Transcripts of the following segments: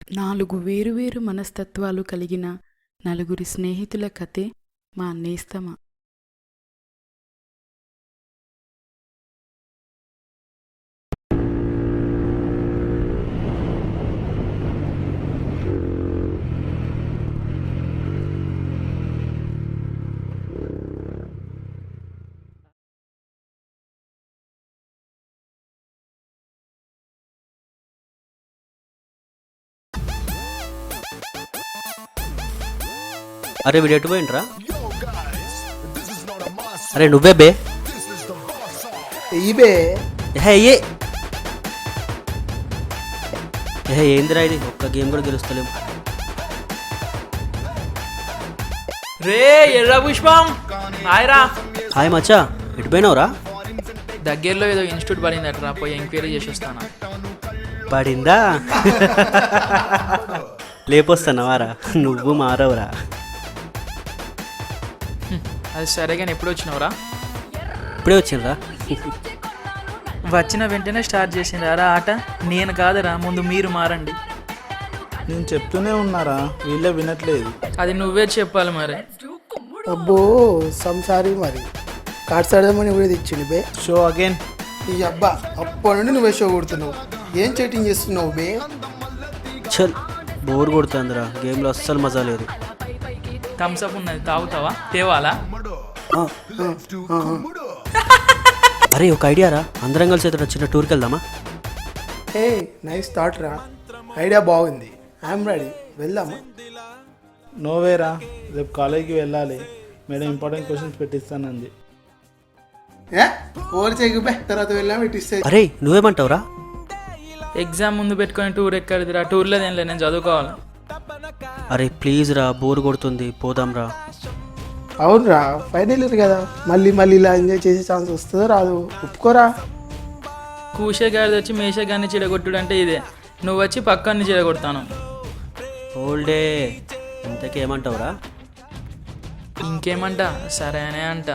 నాలుగు వేరువేరు మనస్తత్వాలు కలిగిన నలుగురి స్నేహితుల కథే మా నేస్తమ. అరే వీడు ఎటు పోయిండ్రా? అరే నువ్వే బే. ఇబే ఏ ఏందిరా ఇది? ఒక్క గేమ్ కూడా గెలుస్తలేం. రే ఎర్ర పుష్పం హాయ్రా. హాయ్ మచ్చా, ఎటు పోయినావురా? దగ్గరలో ఏదో ఇన్స్టిట్యూట్ పడిందట్రా, పోయి ఎంక్వైరీ చేసి వస్తాను. పడిందా? లేపొస్తున్నావారా? నువ్వు మారవురా. అది సరే కానీ ఎప్పుడు వచ్చినావురా? ఇప్పుడే వచ్చిండ్రా. వచ్చిన వెంటనే స్టార్ట్ చేసిండ్రా ఆట. నేను కాదురా, ముందు మీరు మారండి. నేను చెప్తూనే ఉన్నారా, వీళ్ళే వినట్లేదు. అది నువ్వే చెప్పాలి మరి. అబ్బో సంసారి మరి కాడ్సాడమని కూడా తెచ్చిండు బే. Show again. ఈ అబ్బా అప్పటి నుండి నువ్వే షో కొడుతున్నావు. ఏం చీటింగ్ చేస్తున్నావు బే? చల్, బోర్ కొడుతుందిరా. గేమ్లో అస్సలు మజా లేదు. థమ్స్అప్ ఉన్నది, తాగుతావా? తేవాలా? అరే ఒక ఐడియా రా, అందరం కలిసి ఏదైనా చిన్న టూర్కి వెళ్దామా? హే నైస్ థాట్ రా, ఐడియా బాగుంది. ఐఎమ్ రెడీ, వెళ్దామా? నోవేరా, రేపు కాలేజీకి వెళ్ళాలి. మేడం ఇంపార్టెంట్ క్వశ్చన్స్ పెట్టిస్తానంది. ఓవర్ చేయకు బే, తర్వాత వెళ్ళాం ఇట్టిస్తే. అరే నువ్వేమంటావురా? ఎగ్జామ్ ముందు పెట్టుకొని టూర్ ఎక్కడిదిరా? టూర్లో ఏం లేదు, నేను చదువుకోవాలి. అరే ప్లీజ్ రా, బోర్ కొడుతుంది, పోదాం రా. అవునరా, ఫైనల్ ఇయర్ కదా, మళ్ళీ మళ్ళీ ఇలా ఎంజాయ్ చేసే ఛాన్స్ వస్తుందో రాదు, ఒప్పుకోరా. కూషే గారిది వచ్చి మేషే గారిని చెడగొట్టుడు అంటే ఇదే. నువ్వు వచ్చి పక్కన్ని చెడగొడతాను. ఓల్డే, ఇంతకీ ఏమంటావురా? ఇంకేమంట, సరే అనే అంట.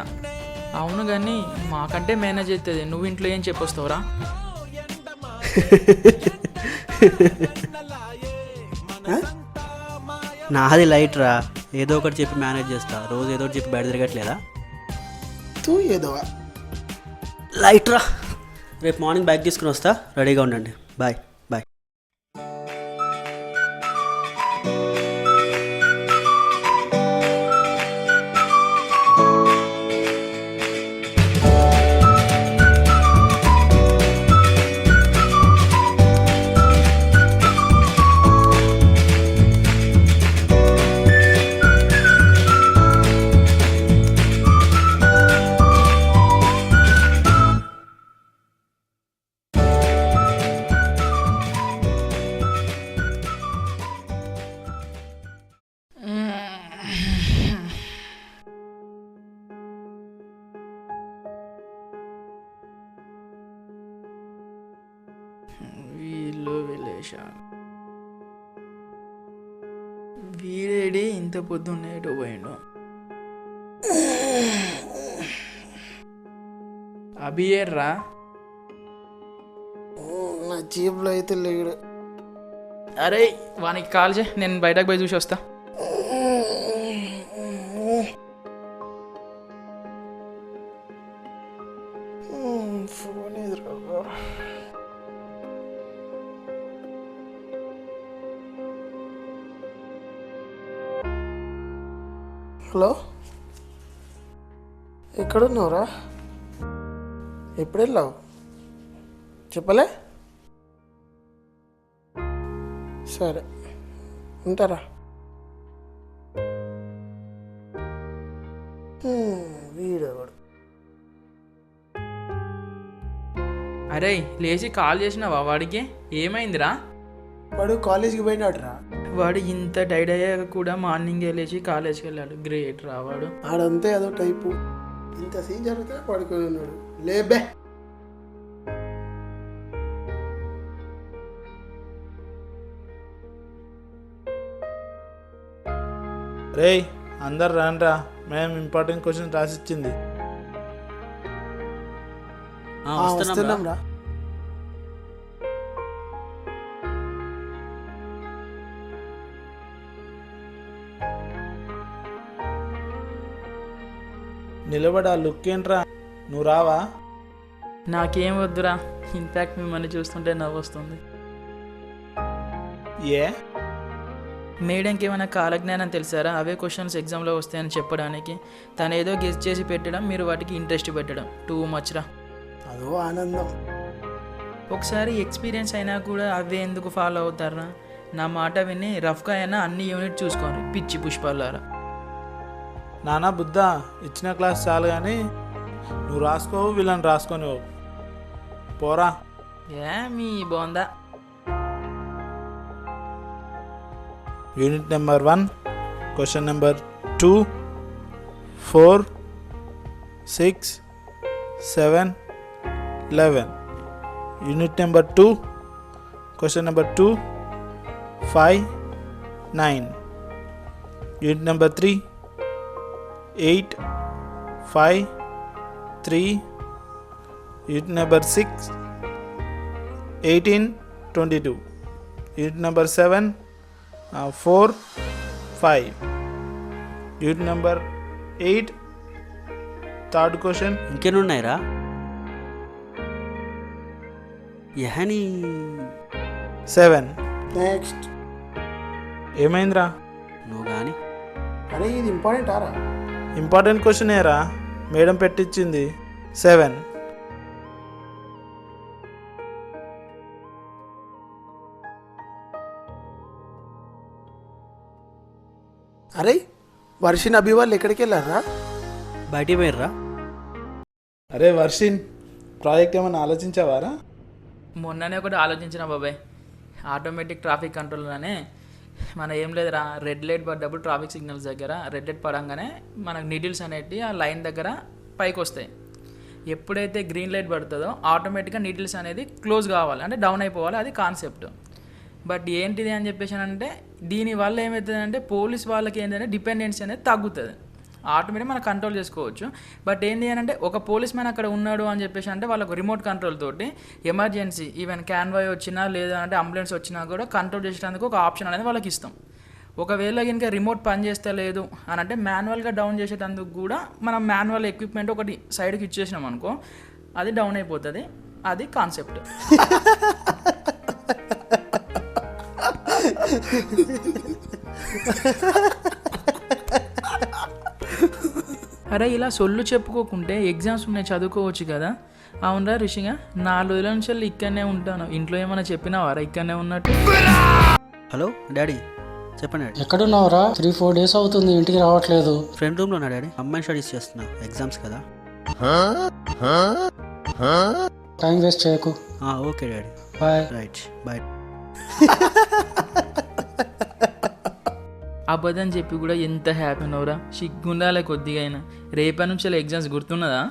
అవును కానీ మాకంటే మేనేజ్ అవుతుంది, నువ్వు ఇంట్లో ఏం చెప్పొస్తావురా? నాది లైట్ రా, ఏదో ఒకటి చెప్పి మేనేజ్ చేస్తా. రోజు ఏదో ఒకటి చెప్పి బయట తిరగట్లేదా? తూ ఏదో లైట్ రా. రేపు మార్నింగ్ బ్యాగ్ తీసుకుని వస్తా, రెడీగా ఉండండి. Bye bye. వీళ్ళు విలేషాలు వీడేడి ఇంత పొద్దున్నే ఎటు పోయిండు? అభియేర్రా? నా జీప్లో అయితే లేడు. అరే వానికి కాల్ చేయి, నేను బయటకు పోయి చూసి వస్తా. ఫోన్ ఎదురు. హలో, ఎక్కడున్నావురా? ఎప్పుడు వెళ్ళావు చెప్పలే? సరే ఉంటారా? వీడెవడు? అరే లేచి కాల్ చేసినావా వాడికి? ఏమైందిరా? వాడు కాలేజీకి పోయినాడురా. వాడు ఇంత టైడ్ అయ్యాక కూడా మార్నింగే లేచి కాలేజ్కి వెళ్ళాడు. గ్రేట్ రా వాడు. ఆడంతే అదో టైపు. ఇంత సీన్ జరిగితే పడుకొని ఉన్నాడు. లేబే. రే అందరు రాండ్రా, మేము ఇంపార్టెంట్ క్వశ్చన్స్ రాసిచ్చింది. వస్తున్నాం రా. నిలబడి ఆ లుక్ ఏంట్రా, నువ్వు రావా? నాకేం వద్దురా, ఇన్ఫ్యాక్ట్ మిమ్మల్ని చూస్తుంటే నవ్వు వస్తుంది. ఏ మేడంకి ఏమైనా కాలజ్ఞానం తెలుసారా? అవే క్వశ్చన్స్ ఎగ్జామ్లో వస్తాయని చెప్పడానికి. తను ఏదో గెస్ చేసి పెట్టడం, మీరు వాటికి ఇంట్రెస్ట్ పెట్టడం టూ మచ్ రా. అదో ఆనందం. ఒకసారి ఎక్స్పీరియన్స్ అయినా కూడా అవే ఎందుకు ఫాలో అవుతారా? నా మాట విని రఫ్గా అయినా అన్ని యూనిట్ చూసుకోండి, పిచ్చి పుష్పాలారా. నానా బుద్ధ, ఇచ్చిన క్లాస్ చాలు కానీ నువ్వు రాసుకోవు, వీళ్ళని రాసుకొని పోరా. ఏ మీ బాగుందా? Unit number 1, question number 2, 4, 6, 7, 11. Unit number 2, question number 2, 5, 9. Unit number 3, 8, 5, 3. Unit number 6, 18, 22. Unit number 7, 4, 5. Unit number 8, third question. ఇంకెన్ని ఉన్నాయిరా? యహని 7. నెక్స్ట్. ఏమైందిరా? నువ్వు కానీ అరే ఇది ఇంపార్టెంట్ ఆరా? ఇంపార్టెంట్ క్వశ్చన్ ఏరా, మేడం పెట్టించింది. 7. అరే వర్షిన్ అభి వాళ్ళు ఎక్కడికి వెళ్ళారా? బయటికి పోయిర్రా? అరే వర్షిన్, ప్రాజెక్ట్ ఏమైనా ఆలోచించావారా? మొన్ననే ఒకటి ఆలోచించిన బాబాయ్. ఆటోమేటిక్ ట్రాఫిక్ కంట్రోల్లోనే మన ఏం లేదురా, రెడ్ లైట్ పడ్డప్పుడు ట్రాఫిక్ సిగ్నల్స్ దగ్గర రెడ్ లైట్ పడంగానే మనకు నీడిల్స్ అనేటివి ఆ లైన్ దగ్గర పైకి వస్తాయి. ఎప్పుడైతే గ్రీన్ లైట్ పడుతుందో ఆటోమేటిక్గా నీడిల్స్ అనేది క్లోజ్ కావాలి, అంటే డౌన్ అయిపోవాలి. అది కాన్సెప్ట్. బట్ ఏంటిది అని చెప్పేసి అంటే దీనివల్ల ఏమవుతుందంటే పోలీస్ వాళ్ళకి ఏంటంటే డిపెండెన్సీ అనేది తగ్గుతుంది. ఆటోమేటిక్ మనం కంట్రోల్ చేసుకోవచ్చు. బట్ ఏంటి అని అంటే ఒక పోలీస్ మ్యాన్ అక్కడ ఉన్నాడు అని చెప్పేసి అంటే వాళ్ళకు రిమోట్ కంట్రోల్ తోటి ఎమర్జెన్సీ ఈవెన్ క్యాన్వాయ్ వచ్చినా లేదా అంటే అంబులెన్స్ వచ్చినా కూడా కంట్రోల్ చేసేందుకు ఒక ఆప్షన్ అనేది వాళ్ళకి ఇస్తాం. ఒకవేళ కనుక రిమోట్ పని చేస్తే లేదు అని అంటే మాన్యువల్గా డౌన్ చేసేటందుకు కూడా మనం మాన్యువల్ ఎక్విప్మెంట్ ఒకటి సైడ్కి ఇచ్చేసినాం అనుకో, అది డౌన్ అయిపోతుంది. అది కాన్సెప్ట్. అరే ఇలా సొల్లు చెప్పుకోకుంటే ఎగ్జామ్స్ ఉన్నాయి, చదువుకోవచ్చు కదా. అవునరా రిషిగా, 4 రోజుల నుంచి ఇక్కడనే ఉంటాను. ఇంట్లో ఏమైనా చెప్పినావారా ఇక్కడనే ఉన్నట్టు? హలో డాడీ, చెప్పండి డాడీ. ఎక్కడున్నావురా? 3-4 డేస్ అవుతుంది, ఇంటికి రావట్లేదు. ఫ్రెండ్ రూమ్లో ఉన్నా డాడీ, అమ్మాయి స్టడీస్ చేస్తున్నా, ఎగ్జామ్స్ కదా. టైం వేస్ట్ చేయకు. Okay daddy, bye. Right, bye. అబద్ధం చెప్పి కూడా ఎంత హ్యాపీ ఉన్నావురా. సిగ్గుండాలే కొద్దిగా అయినా. రేపటి నుంచి ఎగ్జామ్స్ గుర్తున్నదా?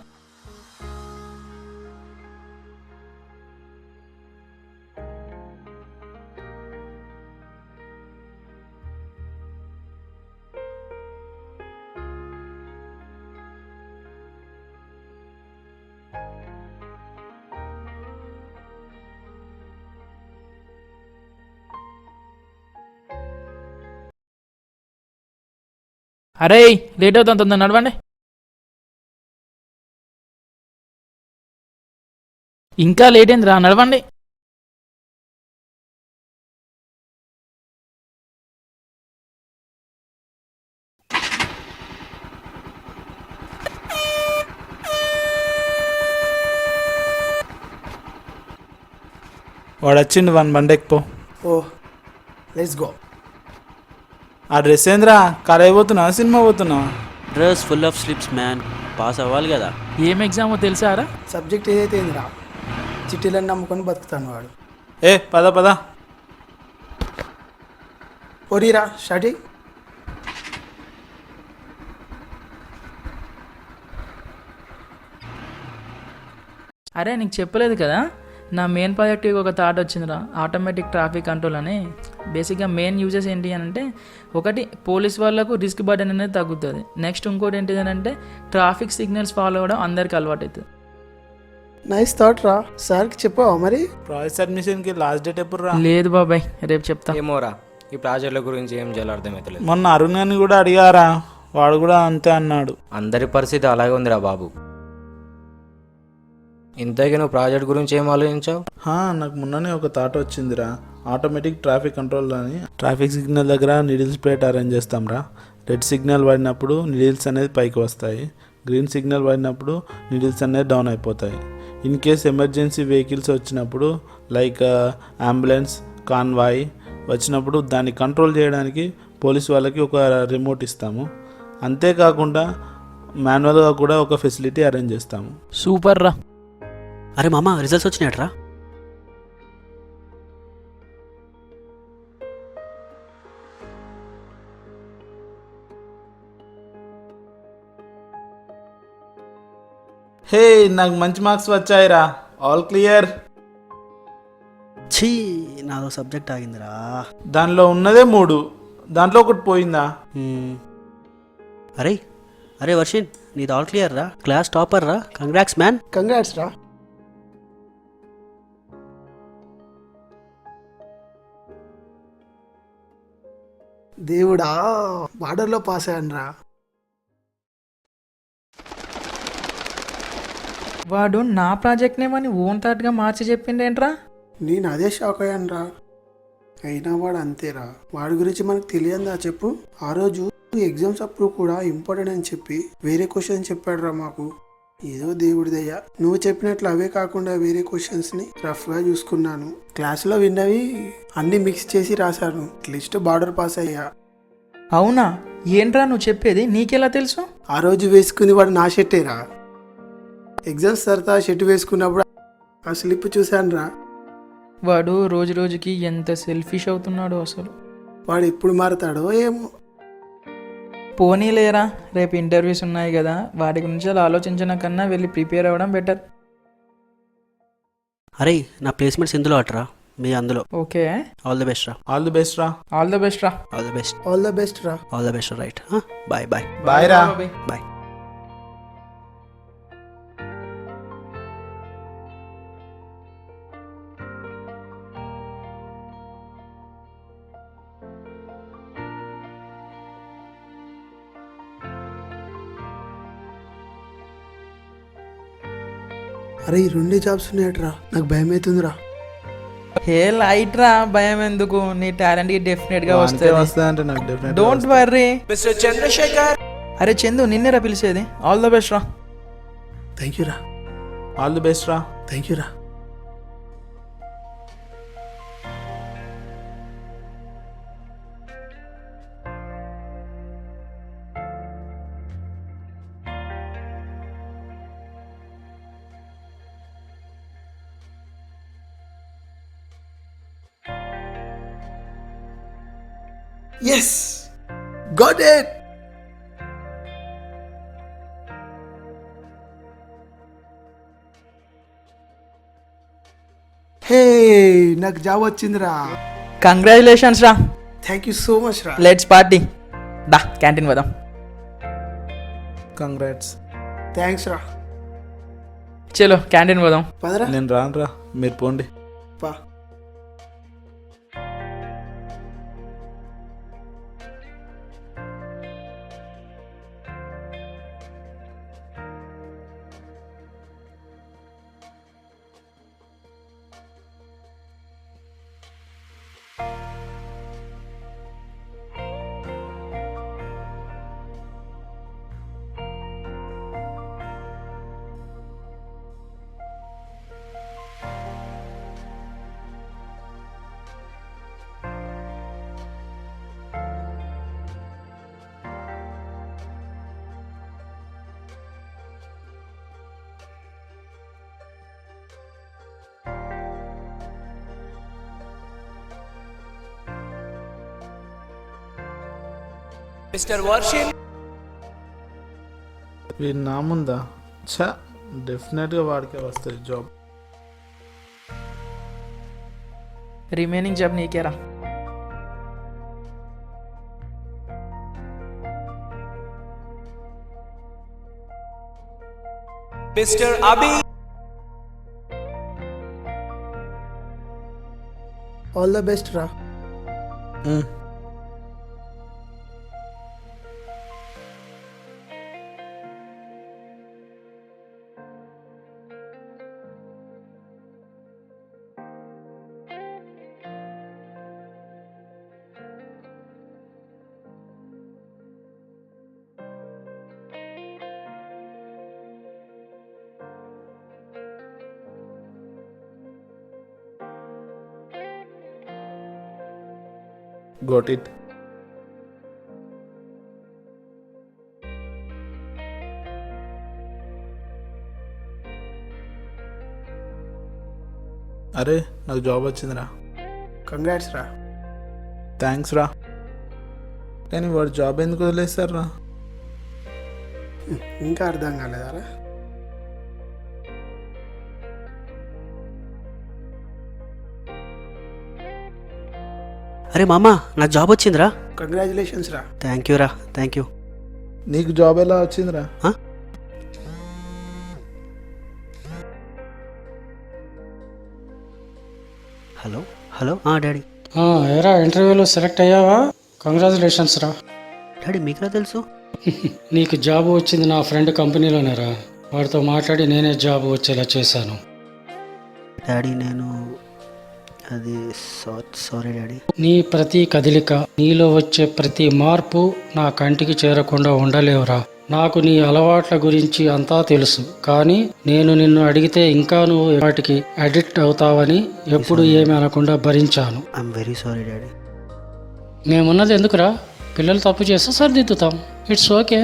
అరే లేట్ అవుతుంది, తొందర నడవండి. ఇంకా లేట్ అయిందిరా, నడవండి. వాడు వచ్చిండు, 1 బండెక్కిపో. ఓ లెట్స్ గో. ఆ డ్రెస్ ఏంద్రా, కాలేజ్ పోతున్నావా, సినిమా పోతున్నావా? Dress full of slips man, pass అవ్వాలి కదా. ఏం ఎగ్జామో తెలుసారా? సబ్జెక్ట్ ఏదైతే ఏందిరా, చిట్టీలను నమ్ముకొని బతుకుతాను వాడు. పద పద. ఓరీరా స్టార్ట్. అరే నీకు చెప్పలేదు కదా, నా మెయిన్ ప్రాజెక్ట్కి ఒక థాట్ వచ్చిందిరా, ఆటోమేటిక్ ట్రాఫిక్ కంట్రోల్ అని. బేసిక్గా మెయిన్ యూజెస్ ఏంటి అని అంటే, ఒకటి పోలీస్ వాళ్ళకు రిస్క్ బర్డెన్ అనేది తగ్గుతుంది. నెక్స్ట్ ఇంకోటి ఏంటి అని అంటే ట్రాఫిక్ సిగ్నల్స్ ఫాలో అవ్వడం అందరికీ అలవాటు అవుతుంది. నైస్ థాట్ రా. సార్కి చెప్పావా మరి? ప్రాజెక్ట్ అడ్మిషన్కి లాస్ట్ డేట్ ఎప్పుడు రా? లేదు బాబాయ్, రేపు చెప్తా. ఏమోరా, ఈ ప్రాజెక్టుల గురించి ఏం చేయాలో అర్థమవుతలేదు. మొన్న అరుణ్ గారిని కూడా అడిగారా, వాడు కూడా అంతే అన్నాడు. అందరి పరిస్థితి అలాగే ఉందిరా బాబు. ఇంతకీ నువ్వు ప్రాజెక్ట్ గురించి ఏం ఆలోచించావు? నాకు మొన్ననే ఒక థాట్ వచ్చిందిరా. ఆటోమేటిక్ ట్రాఫిక్ కంట్రోల్ అని ట్రాఫిక్ సిగ్నల్ దగ్గర నిడిల్స్ ప్లేట్ అరేంజ్ చేస్తాంరా. రెడ్ సిగ్నల్ పడినప్పుడు నిడిల్స్ అనేది పైకి వస్తాయి, గ్రీన్ సిగ్నల్ పడినప్పుడు నిడిల్స్ అనేది డౌన్ అయిపోతాయి. ఇన్ కేస్ ఎమర్జెన్సీ వెహికల్స్ వచ్చినప్పుడు లైక్ అంబులెన్స్, కాన్వాయ్ వచ్చినప్పుడు దాన్ని కంట్రోల్ చేయడానికి పోలీస్ వాళ్ళకి ఒక రిమోట్ ఇస్తాము. అంతేకాకుండా మాన్యువల్గా కూడా ఒక ఫెసిలిటీ అరేంజ్ చేస్తాము. సూపర్ రా. అరే మామ, రిజల్ట్స్ వచ్చినాయట్రా? హే, నాకు మంచి మార్క్స్ వచ్చాయిరా. All clear. ఛీ, నాదో సబ్జెక్ట్ ఆగిందిరా. దానిలో ఉన్నదే 3, దాంట్లో ఒకటి పోయిందా? అరే అరే వర్షిన్, నీది ఆల్ క్లియర్ రా, క్లాస్ టాపర్ రా, కంగ్రాట్స్ మ్యాన్. కంగ్రాట్స్ రా. దేవుడా, బార్డర్లో పాస్ అయ్యాను రా. వాడు నా ప్రాజెక్ట్ నేమని ఓన్ థాట్గా మార్చి చెప్పిండేంట్రా? నేను అదే షాక్ అయ్యాను రా. అయినా వాడు అంతేరా. వాడి గురించి మనకు తెలియదా చెప్పు? ఆ రోజు ఎగ్జామ్స్ అప్పుడు కూడా ఇంపార్టెంట్ అని చెప్పి వేరే క్వశ్చన్ చెప్పాడు రా మాకు. ఏదో దేవుడిదయ్యా. నువ్వు చెప్పినట్లు అవే కాకుండా వేరే క్వశ్చన్స్ని రఫ్గా చూసుకున్నాను. క్లాస్లో విన్నవి అన్నీ మిక్స్ చేసి రాశాను. అట్లీస్ట్ బార్డర్ పాస్ అయ్యా. అవునా? ఏంట్రా నువ్వు చెప్పేది? నీకెలా తెలుసు? ఆ రోజు వేసుకుని వాడు నా షర్టేరా. ఎగ్జామ్స్ తర్వాత షర్ట్ వేసుకున్నప్పుడు ఆ స్లిప్ చూశాను రా. వాడు రోజు రోజుకి ఎంత సెల్ఫిష్ అవుతున్నాడో అసలు. వాడు ఎప్పుడు మారుతాడో ఏమో. పోనీలేరా, రేపు ఇంటర్వ్యూస్ ఉన్నాయి కదా, వాటి గురించి అలా ఆలోచించిన కన్నా వెళ్ళి ప్రిపేర్ అవ్వడం బెటర్. అరే, నా ప్లేస్మెంట్స్ ఇందులో అట్రా, మీ అందులో. ఓకే, ఆల్ ది బెస్ట్ రా. ఆల్ ది బెస్ట్ రా. ఆల్ ద బెస్ట్ రా. All the best. All the best రా. All the best. Right. Bye bye. Bye రా. బాయ్. అరే, ఈ 2 జాబ్స్ ఉన్నాయట్రా. నాకు భయం అవుతుందిరా. హే లైట్ రా, భయం ఎందుకు? నీ టాలెంట్ కి డెఫినెట్ గా వస్తుంది. వస్తుందంటే నాకు definite. Don't worry mister Chandrasekhar. అరే చందు, నిన్నేరా పిలిచేది. ఆల్ ద బెస్ట్ రా. థ్యాంక్ యూ రా. ఆల్ ది బెస్ట్ రా. థ్యాంక్ యూ రా. Yes! Got it! హే, నాకు జాబ్ వచ్చిందిరా. కంగ్రాచులేషన్స్ రా. థ్యాంక్ యూ సో మచ్ రా. Let's party. దా క్యాంటీన్ పోదాం. కంగ్రాట్స్. థ్యాంక్స్ రా. చలో క్యాంటీన్ పోదాం. పదరా. నేను రాను రా, మీరు పోండి. పా. మిస్టర్ వర్షిన్. వీడి నా ముందా? ఛా, డెఫినెట్గా వాడికే వస్తుంది జాబ్. రిమైనింగ్ జాబ్ నీకేరా. Mister Abhi. All the best రా. Got it. అరే నాకు జాబ్ వచ్చిందిరా. కంగ్రాట్స్ రా. థ్యాంక్స్ రా. కానీ వాడు జాబ్ ఎందుకు వదిలేస్తారు రా? ఇంకా అర్థం కాలేదారా? అరే మామ నాకు జాబ్ వచ్చిందిరా. కంగ్రాచులేషన్స్ రా. థ్యాంక్ యూ రా, థ్యాంక్ యూ. నీకు జాబ్ ఎలా వచ్చిందిరా? Hello hello daddy. ఏరా ఇంటర్వ్యూలో సెలెక్ట్ అయ్యావా? కంగ్రాచులేషన్స్ రా. డాడీ మీకెలా తెలుసు? నీకు జాబ్ వచ్చింది నా ఫ్రెండ్ కంపెనీలోనేరా. వాడితో మాట్లాడి నేనే జాబ్ వచ్చేలా చేశాను. డాడీ నేను అది సారీ డాడీ. నీ ప్రతి కదలిక, నీలో వచ్చే ప్రతి మార్పు నా కంటికి చేరకుండా ఉండలేవురా. నాకు నీ అలవాట్ల గురించి అంతా తెలుసు, కానీ నేను నిన్ను అడిగితే ఇంకా నువ్వు వాటికి అడిక్ట్ అవుతావని ఎప్పుడు ఏమీ అనకుండా భరించాను. I'm very sorry daddy. మేమున్నది ఎందుకురా? పిల్లలు తప్పు చేస్తే సరిదిద్దుతాం. It's okay.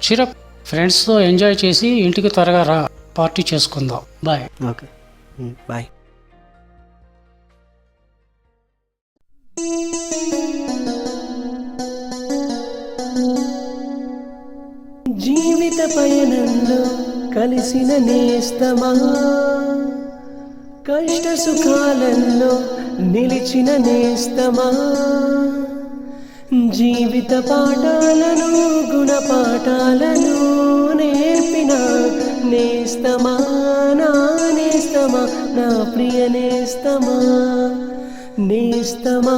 చిరప్. ఫ్రెండ్స్తో ఎంజాయ్ చేసి ఇంటికి త్వరగా రా, పార్టీ చేసుకుందాం. బాయ్. Okay bye. జీవిత పయనంలో కలిసిన నేస్తమా, కష్ట సుఖాలలో నిలిచిన నేస్తమా, జీవిత పాఠాలను గుణపాఠాలను నేర్పిన నేస్తమా, నా నేస్తమా, నా ప్రియ నేస్తమా, నేస్తమా,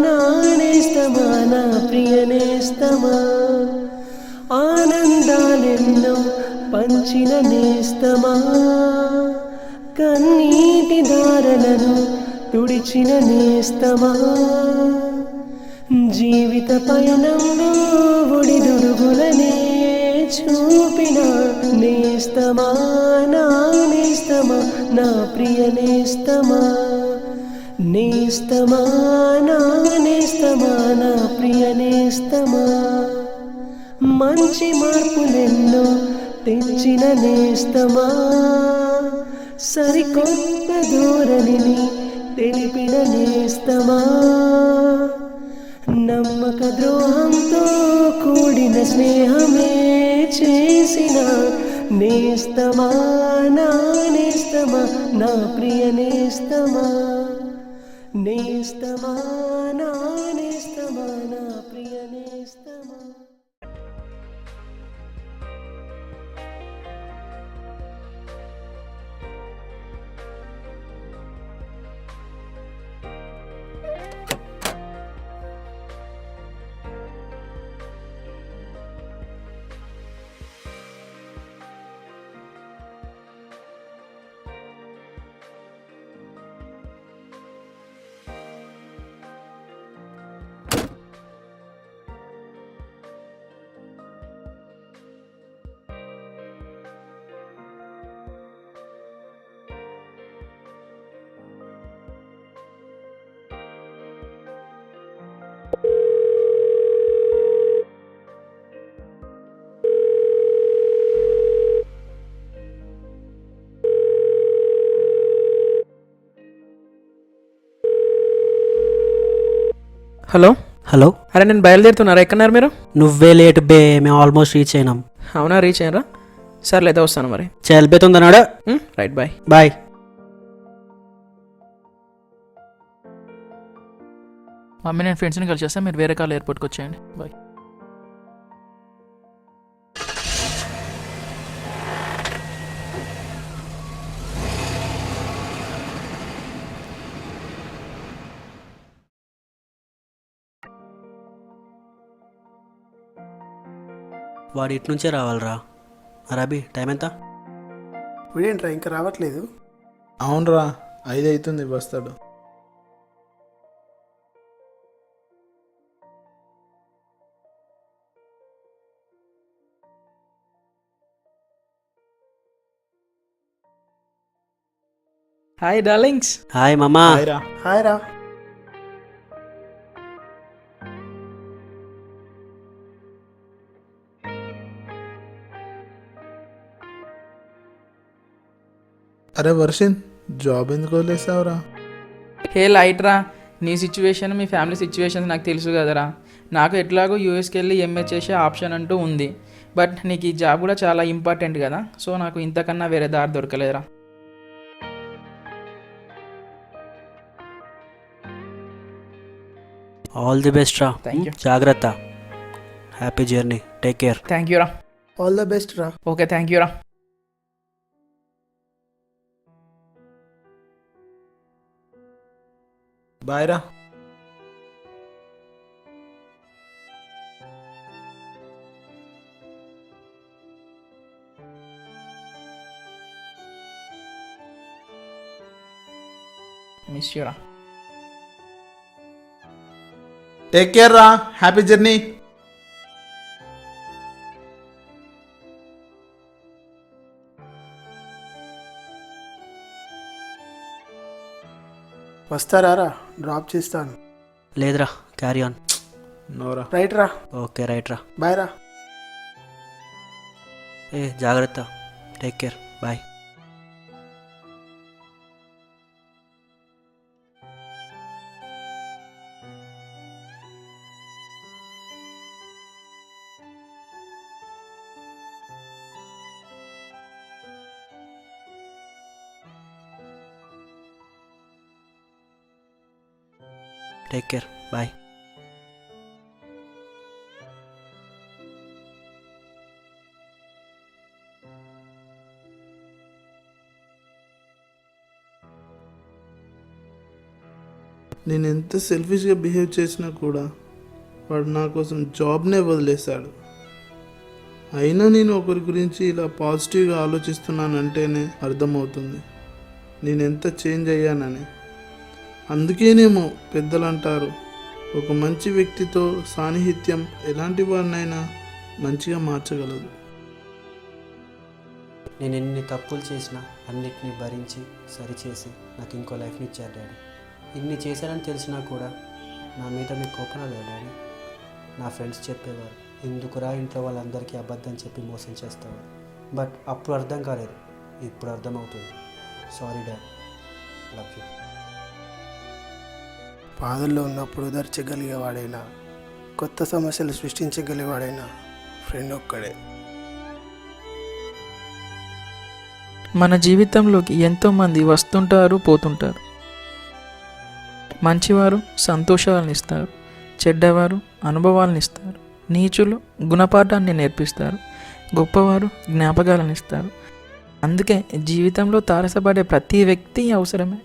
నా నేస్తమా, నా ప్రియ నేస్తమా, ఆనందాలెన్నో పంచిన నేస్తమా, కన్నీటి దారలను తుడిచిన నేస్తమా, జీవిత పయనంలో ఒడిదుడుగులనే చూపిన నేస్తమా, నా నేస్తమా, నా ప్రియ నేస్తమా, నేస్తమా, నా నేస్తమా, నా ప్రియ నేస్తమా, మంచి మార్పులెన్నో తెచ్చిన నేస్తమా, సరికొత్త ధోరణిని తెలిపిన నేస్తమా, నమ్మక ద్రోహంతో కూడిన స్నేహమే చేసిన నేస్తమా, నా నేస్తమా, నా ప్రియ నేస్తమా, నేస్తమా, నా నేస్తమా, నా ప్రియ నేస్తమా. Hello hello. అరే నేను బయలుదేరుతున్నారా? ఎక్కడున్నారు మీరు? నువ్వే లేట్ బే, మేము ఆల్మోస్ట్ రీచ్ అయినాం. అవునా, రీచ్ అయ్యారా? సర్లే అయితే వస్తాను మరి. చల్బెతుందన్నాడు. Right, bye. బాయ్. మమ్మీ నేను ఫ్రెండ్స్ని కలిసి వస్తాను, మీరు వేరే కాల్ ఎయిర్పోర్ట్కి వచ్చేయండి. బాయ్. వాడు ఇటు నుంచే రావాలిరా. రబీ టైం ఎంత? వీడేంట్రా ఇంకా రావట్లేదు? అవునరా, 5 అవుతుంది, వస్తాడు. Hi darlings. హాయ్ మామా. హాయ్ రా. హాయ్ రా. అరే వర్షిన్, జాబ్ ఎందుకు వదిలేసావురా? హే లైట్రా, నీ సిచ్యువేషన్ మీ ఫ్యామిలీ సిచ్యువేషన్ నాకు తెలుసు కదరా. నాకు ఎట్లాగో యూఎస్కి వెళ్ళి ఎంఏ చేసే ఆప్షన్ అంటూ ఉంది. బట్ నీకు ఈ జాబ్ కూడా చాలా ఇంపార్టెంట్ కదా, సో నాకు ఇంతకన్నా వేరే దారి దొరకలేదురా. ఆల్ ది బెస్ట్ రా. Thank you. జాగ్రత్త. Happy journey. Take care. Thank you రా. ఆల్ ద బెస్ట్ రా. ఓకే, థ్యాంక్ యూ రా. బాయ్ రా. మిస్ యూ రా. టేక్ కేర్ రా. Happy journey. వస్తారా రా, డ్రాప్ చేస్తాను. లేదురా, క్యారీ ఆన్. నోరా. రైట్ రా. ఓకే రైట్ రా. బాయ్ రా. జాగ్రత్త. Take care. Bye. Take care. Bye. నేను ఎంత సెల్ఫిష్గా బిహేవ్ చేసినా కూడా వాడు నా కోసం జాబ్నే వదిలేశాడు. అయినా నేను ఒకరి గురించి ఇలా పాజిటివ్గా ఆలోచిస్తున్నానంటేనే అర్థమవుతుంది నేను ఎంత చేంజ్ అయ్యానని. అందుకేనేమో పెద్దలు అంటారు, ఒక మంచి వ్యక్తితో సాన్నిహిత్యం ఎలాంటి వారినైనా మంచిగా మార్చగలదు. నేను ఎన్ని తప్పులు చేసినా అన్నిటినీ భరించి సరిచేసి నాకు ఇంకో లైఫ్ని ఇచ్చారు డాడీ. ఇన్ని చేశారని తెలిసినా కూడా నా మీద మీకు కోపం లేదు డాడీ. నా ఫ్రెండ్స్ చెప్పేవారు, ఎందుకురా ఇంట్లో వాళ్ళందరికీ అబద్ధం చెప్పి మోసం చేస్తావు. బట్ అప్పుడు అర్థం కాలేదు, ఇప్పుడు అర్థమవుతుంది. Sorry dad, love you. బాధల్లో ఉన్నప్పుడు ఓదార్చగలిగేవాడైనా, కొత్త సమస్యలు సృష్టించగలిగేవాడైనా ఫ్రెండ్ ఒక్కడే. మన జీవితంలోకి ఎంతోమంది వస్తుంటారు, పోతుంటారు. మంచివారు సంతోషాలను ఇస్తారు, చెడ్డవారు అనుభవాలను ఇస్తారు, నీచులు గుణపాఠాన్ని నేర్పిస్తారు, గొప్పవారు జ్ఞాపకాలను ఇస్తారు. అందుకే జీవితంలో తారసపడే ప్రతి వ్యక్తి అవసరమే.